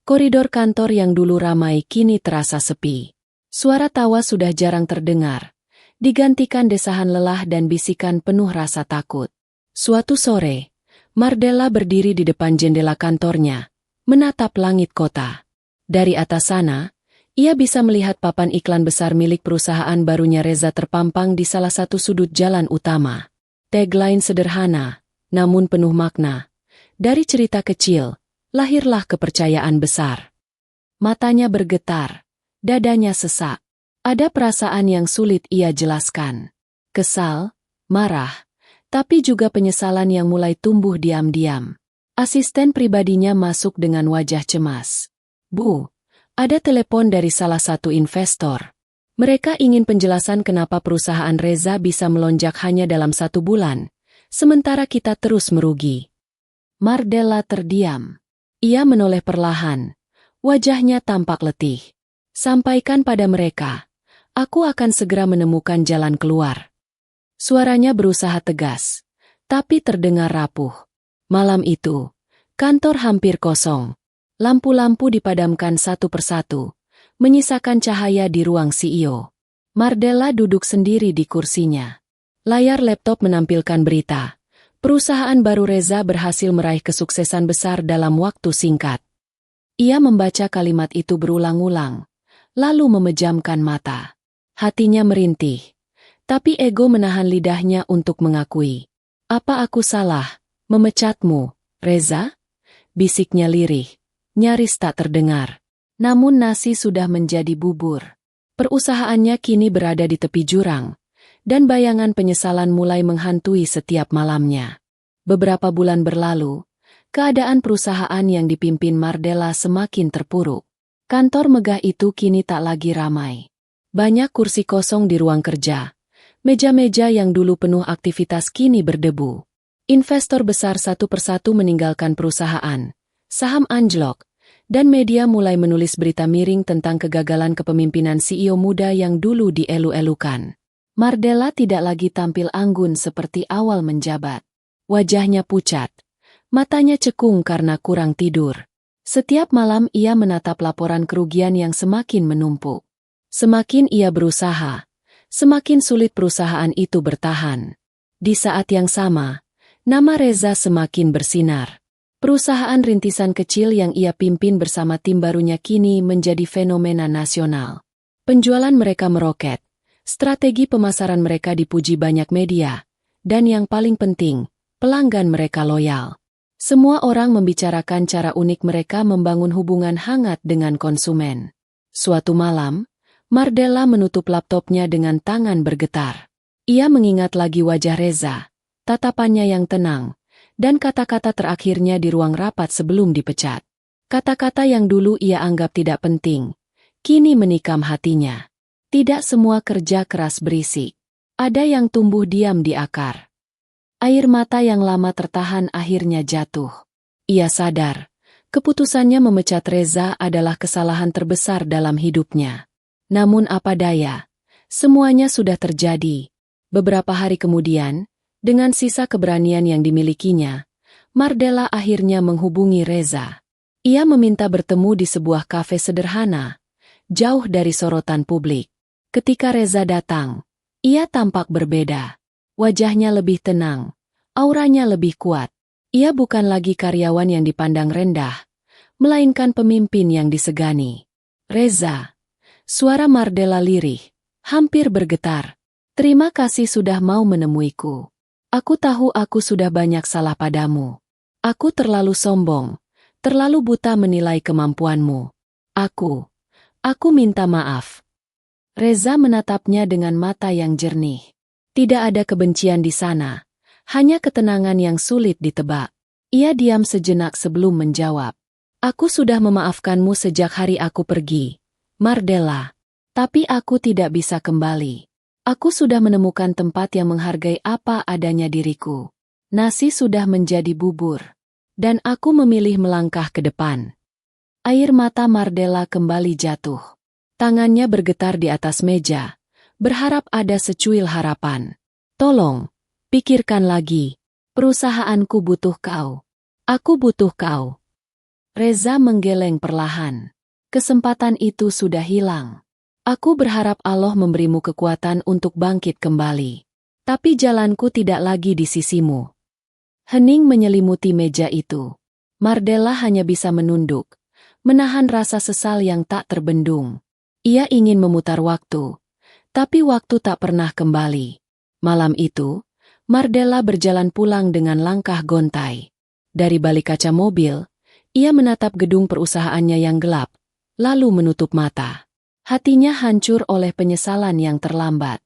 Koridor kantor yang dulu ramai kini terasa sepi. Suara tawa sudah jarang terdengar, digantikan desahan lelah dan bisikan penuh rasa takut. Suatu sore, Mardella berdiri di depan jendela kantornya, menatap langit kota. Dari atas sana, ia bisa melihat papan iklan besar milik perusahaan barunya Reza terpampang di salah satu sudut jalan utama. Tagline sederhana, namun penuh makna. Dari cerita kecil, lahirlah kepercayaan besar. Matanya bergetar, dadanya sesak. Ada perasaan yang sulit ia jelaskan. Kesal, marah, tapi juga penyesalan yang mulai tumbuh diam-diam. Asisten pribadinya masuk dengan wajah cemas. Bu, ada telepon dari salah satu investor. Mereka ingin penjelasan kenapa perusahaan Reza bisa melonjak hanya dalam 1 bulan, sementara kita terus merugi. Mardella terdiam. Ia menoleh perlahan. Wajahnya tampak letih. Sampaikan pada mereka, aku akan segera menemukan jalan keluar. Suaranya berusaha tegas, tapi terdengar rapuh. Malam itu, kantor hampir kosong. Lampu-lampu dipadamkan satu persatu, menyisakan cahaya di ruang CEO. Mardella duduk sendiri di kursinya. Layar laptop menampilkan berita. Perusahaan baru Reza berhasil meraih kesuksesan besar dalam waktu singkat. Ia membaca kalimat itu berulang-ulang, lalu memejamkan mata. Hatinya merintih. Tapi ego menahan lidahnya untuk mengakui. Apa aku salah, memecatmu, Reza? Bisiknya lirih, nyaris tak terdengar. Namun nasi sudah menjadi bubur. Perusahaannya kini berada di tepi jurang, dan bayangan penyesalan mulai menghantui setiap malamnya. Beberapa bulan berlalu, keadaan perusahaan yang dipimpin Mardella semakin terpuruk. Kantor megah itu kini tak lagi ramai. Banyak kursi kosong di ruang kerja. Meja-meja yang dulu penuh aktivitas kini berdebu. Investor besar satu persatu meninggalkan perusahaan. Saham anjlok, dan media mulai menulis berita miring tentang kegagalan kepemimpinan CEO muda yang dulu dielu-elukan. Mardella tidak lagi tampil anggun seperti awal menjabat. Wajahnya pucat. Matanya cekung karena kurang tidur. Setiap malam ia menatap laporan kerugian yang semakin menumpuk. Semakin ia berusaha, semakin sulit perusahaan itu bertahan. Di saat yang sama, nama Reza semakin bersinar. Perusahaan rintisan kecil yang ia pimpin bersama tim barunya kini menjadi fenomena nasional. Penjualan mereka meroket, strategi pemasaran mereka dipuji banyak media, dan yang paling penting, pelanggan mereka loyal. Semua orang membicarakan cara unik mereka membangun hubungan hangat dengan konsumen. Suatu malam, Mardella menutup laptopnya dengan tangan bergetar. Ia mengingat lagi wajah Reza, tatapannya yang tenang, dan kata-kata terakhirnya di ruang rapat sebelum dipecat. Kata-kata yang dulu ia anggap tidak penting, kini menikam hatinya. Tidak semua kerja keras berisik. Ada yang tumbuh diam di akar. Air mata yang lama tertahan akhirnya jatuh. Ia sadar, keputusannya memecat Reza adalah kesalahan terbesar dalam hidupnya. Namun apa daya, semuanya sudah terjadi. Beberapa hari kemudian, dengan sisa keberanian yang dimilikinya, Mardella akhirnya menghubungi Reza. Ia meminta bertemu di sebuah kafe sederhana, jauh dari sorotan publik. Ketika Reza datang, ia tampak berbeda. Wajahnya lebih tenang, Auranya lebih kuat. Ia bukan lagi karyawan yang dipandang rendah, melainkan pemimpin yang disegani. Reza. Suara Mardela lirih, hampir bergetar. Terima kasih sudah mau menemuiku. Aku tahu aku sudah banyak salah padamu. Aku terlalu sombong, terlalu buta menilai kemampuanmu. Aku minta maaf. Reza menatapnya dengan mata yang jernih. Tidak ada kebencian di sana, hanya ketenangan yang sulit ditebak. Ia diam sejenak sebelum menjawab. Aku sudah memaafkanmu sejak hari aku pergi, Mardela. Tapi aku tidak bisa kembali. Aku sudah menemukan tempat yang menghargai apa adanya diriku. Nasi sudah menjadi bubur. Dan aku memilih melangkah ke depan. Air mata Mardela kembali jatuh. Tangannya bergetar di atas meja, berharap ada secuil harapan. Tolong, pikirkan lagi. Perusahaanku butuh kau. Aku butuh kau. Reza menggeleng perlahan. Kesempatan itu sudah hilang. Aku berharap Allah memberimu kekuatan untuk bangkit kembali. Tapi jalanku tidak lagi di sisimu. Hening menyelimuti meja itu. Mardela hanya bisa menunduk, menahan rasa sesal yang tak terbendung. Ia ingin memutar waktu, tapi waktu tak pernah kembali. Malam itu, Mardela berjalan pulang dengan langkah gontai. Dari balik kaca mobil, ia menatap gedung perusahaannya yang gelap, lalu menutup mata. Hatinya hancur oleh penyesalan yang terlambat.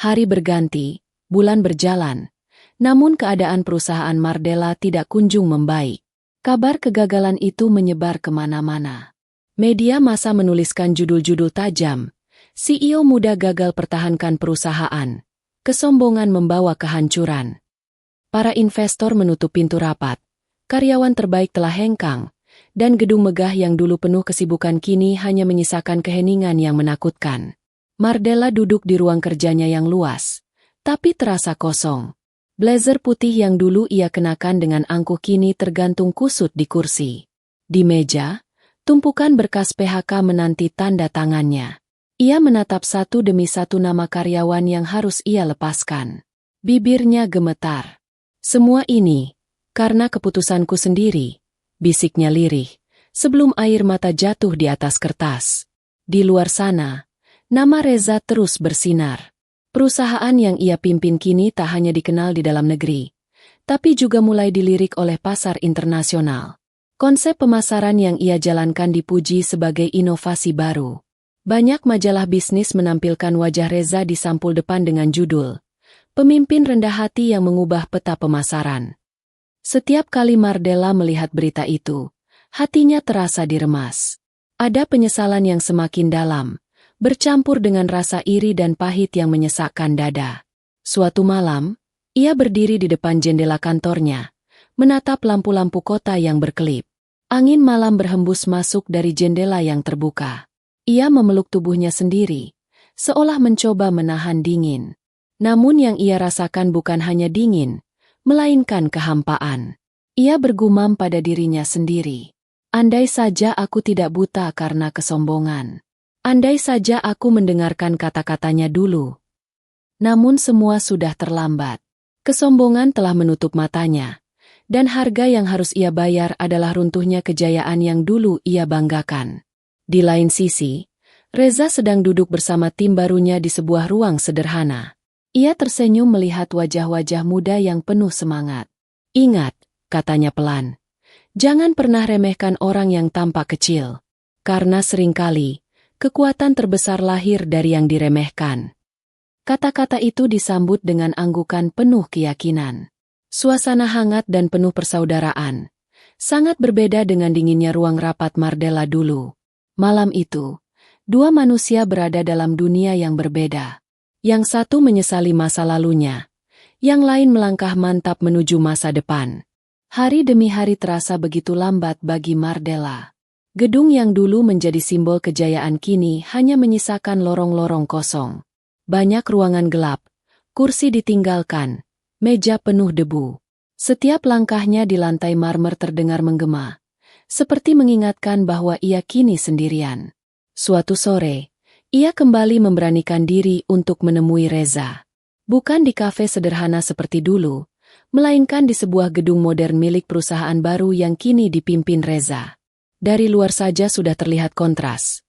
Hari berganti, bulan berjalan, namun keadaan perusahaan Mardela tidak kunjung membaik. Kabar kegagalan itu menyebar kemana-mana. Media massa menuliskan judul-judul tajam. CEO muda gagal pertahankan perusahaan. Kesombongan membawa kehancuran. Para investor menutup pintu rapat. Karyawan terbaik telah hengkang. Dan gedung megah yang dulu penuh kesibukan kini hanya menyisakan keheningan yang menakutkan. Mardela duduk di ruang kerjanya yang luas. Tapi terasa kosong. Blazer putih yang dulu ia kenakan dengan angkuh kini tergantung kusut di kursi. Di meja, tumpukan berkas PHK menanti tanda tangannya. Ia menatap satu demi satu nama karyawan yang harus ia lepaskan. Bibirnya gemetar. Semua ini, karena keputusanku sendiri, bisiknya lirih, sebelum air mata jatuh di atas kertas. Di luar sana, nama Reza terus bersinar. Perusahaan yang ia pimpin kini tak hanya dikenal di dalam negeri, tapi juga mulai dilirik oleh pasar internasional. Konsep pemasaran yang ia jalankan dipuji sebagai inovasi baru. Banyak majalah bisnis menampilkan wajah Reza di sampul depan dengan judul, "Pemimpin rendah hati yang mengubah peta pemasaran." Setiap kali Mardela melihat berita itu, hatinya terasa diremas. Ada penyesalan yang semakin dalam, bercampur dengan rasa iri dan pahit yang menyesakkan dada. Suatu malam, ia berdiri di depan jendela kantornya, menatap lampu-lampu kota yang berkelip. Angin malam berhembus masuk dari jendela yang terbuka. Ia memeluk tubuhnya sendiri, seolah mencoba menahan dingin. Namun yang ia rasakan bukan hanya dingin, melainkan kehampaan. Ia bergumam pada dirinya sendiri. Andai saja aku tidak buta karena kesombongan. Andai saja aku mendengarkan kata-katanya dulu. Namun semua sudah terlambat. Kesombongan telah menutup matanya. Dan harga yang harus ia bayar adalah runtuhnya kejayaan yang dulu ia banggakan. Di lain sisi, Reza sedang duduk bersama tim barunya di sebuah ruang sederhana. Ia tersenyum melihat wajah-wajah muda yang penuh semangat. "Ingat," katanya pelan, "jangan pernah remehkan orang yang tampak kecil. Karena seringkali, kekuatan terbesar lahir dari yang diremehkan." Kata-kata itu disambut dengan anggukan penuh keyakinan. Suasana hangat dan penuh persaudaraan. Sangat berbeda dengan dinginnya ruang rapat Mardela dulu. Malam itu, dua manusia berada dalam dunia yang berbeda. Yang satu menyesali masa lalunya, yang lain melangkah mantap menuju masa depan. Hari demi hari terasa begitu lambat bagi Mardela. Gedung yang dulu menjadi simbol kejayaan kini hanya menyisakan lorong-lorong kosong. Banyak ruangan gelap, kursi ditinggalkan, meja penuh debu. Setiap langkahnya di lantai marmer terdengar menggema, seperti mengingatkan bahwa ia kini sendirian. Suatu sore, ia kembali memberanikan diri untuk menemui Reza. Bukan di kafe sederhana seperti dulu, melainkan di sebuah gedung modern milik perusahaan baru yang kini dipimpin Reza. Dari luar saja sudah terlihat kontras.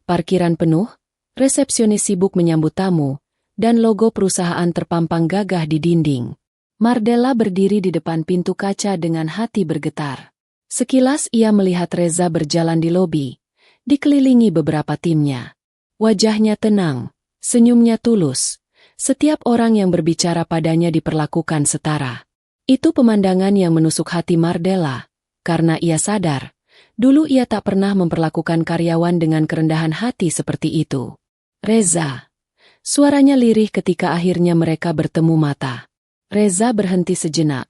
Parkiran penuh, resepsionis sibuk menyambut tamu, dan logo perusahaan terpampang gagah di dinding. Mardella berdiri di depan pintu kaca dengan hati bergetar. Sekilas ia melihat Reza berjalan di lobi, dikelilingi beberapa timnya. Wajahnya tenang, senyumnya tulus. Setiap orang yang berbicara padanya diperlakukan setara. Itu pemandangan yang menusuk hati Mardella, karena ia sadar, dulu ia tak pernah memperlakukan karyawan dengan kerendahan hati seperti itu. Reza. Suaranya lirih ketika akhirnya mereka bertemu mata. Reza berhenti sejenak,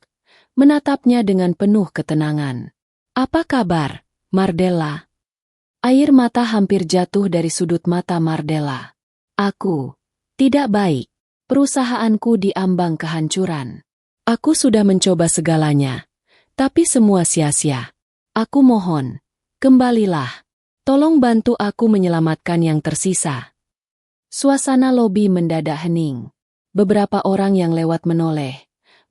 menatapnya dengan penuh ketenangan. Apa kabar, Mardella? Air mata hampir jatuh dari sudut mata Mardella. Aku. Tidak baik. Perusahaanku diambang kehancuran. Aku sudah mencoba segalanya, tapi semua sia-sia. Aku mohon, kembalilah. Tolong bantu aku menyelamatkan yang tersisa. Suasana lobi mendadak hening. Beberapa orang yang lewat menoleh,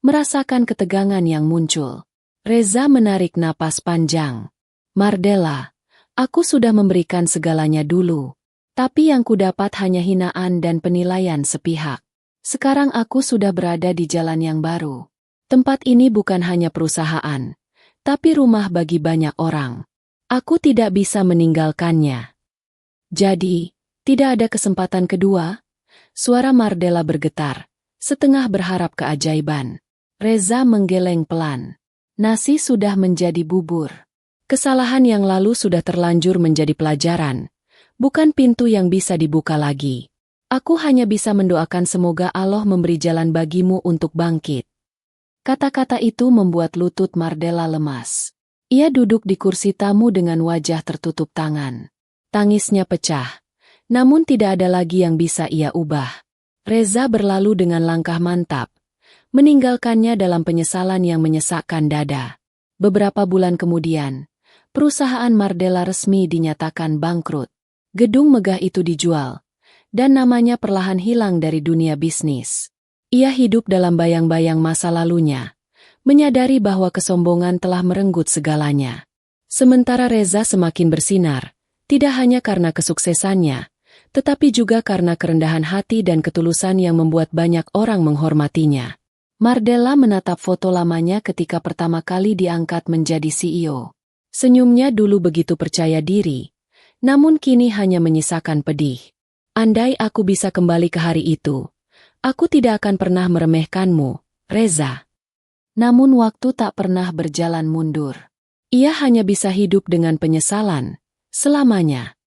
merasakan ketegangan yang muncul. Reza menarik napas panjang. Mardella, aku sudah memberikan segalanya dulu, tapi yang kudapat hanya hinaan dan penilaian sepihak. Sekarang aku sudah berada di jalan yang baru. Tempat ini bukan hanya perusahaan, tapi rumah bagi banyak orang. Aku tidak bisa meninggalkannya. Jadi, tidak ada kesempatan kedua? Suara Mardella bergetar, setengah berharap keajaiban. Reza menggeleng pelan. Nasi sudah menjadi bubur. Kesalahan yang lalu sudah terlanjur menjadi pelajaran, bukan pintu yang bisa dibuka lagi. Aku hanya bisa mendoakan semoga Allah memberi jalan bagimu untuk bangkit. Kata-kata itu membuat lutut Mardella lemas. Ia duduk di kursi tamu dengan wajah tertutup tangan. Tangisnya pecah, namun tidak ada lagi yang bisa ia ubah. Reza berlalu dengan langkah mantap, meninggalkannya dalam penyesalan yang menyesakkan dada. Beberapa bulan kemudian, perusahaan Mardella resmi dinyatakan bangkrut. Gedung megah itu dijual, dan namanya perlahan hilang dari dunia bisnis. Ia hidup dalam bayang-bayang masa lalunya, menyadari bahwa kesombongan telah merenggut segalanya. Sementara Reza semakin bersinar, tidak hanya karena kesuksesannya, tetapi juga karena kerendahan hati dan ketulusan yang membuat banyak orang menghormatinya. Mardella menatap foto lamanya ketika pertama kali diangkat menjadi CEO. Senyumnya dulu begitu percaya diri, namun kini hanya menyisakan pedih. Andai aku bisa kembali ke hari itu, aku tidak akan pernah meremehkanmu, Reza. Namun waktu tak pernah berjalan mundur. Ia hanya bisa hidup dengan penyesalan selamanya.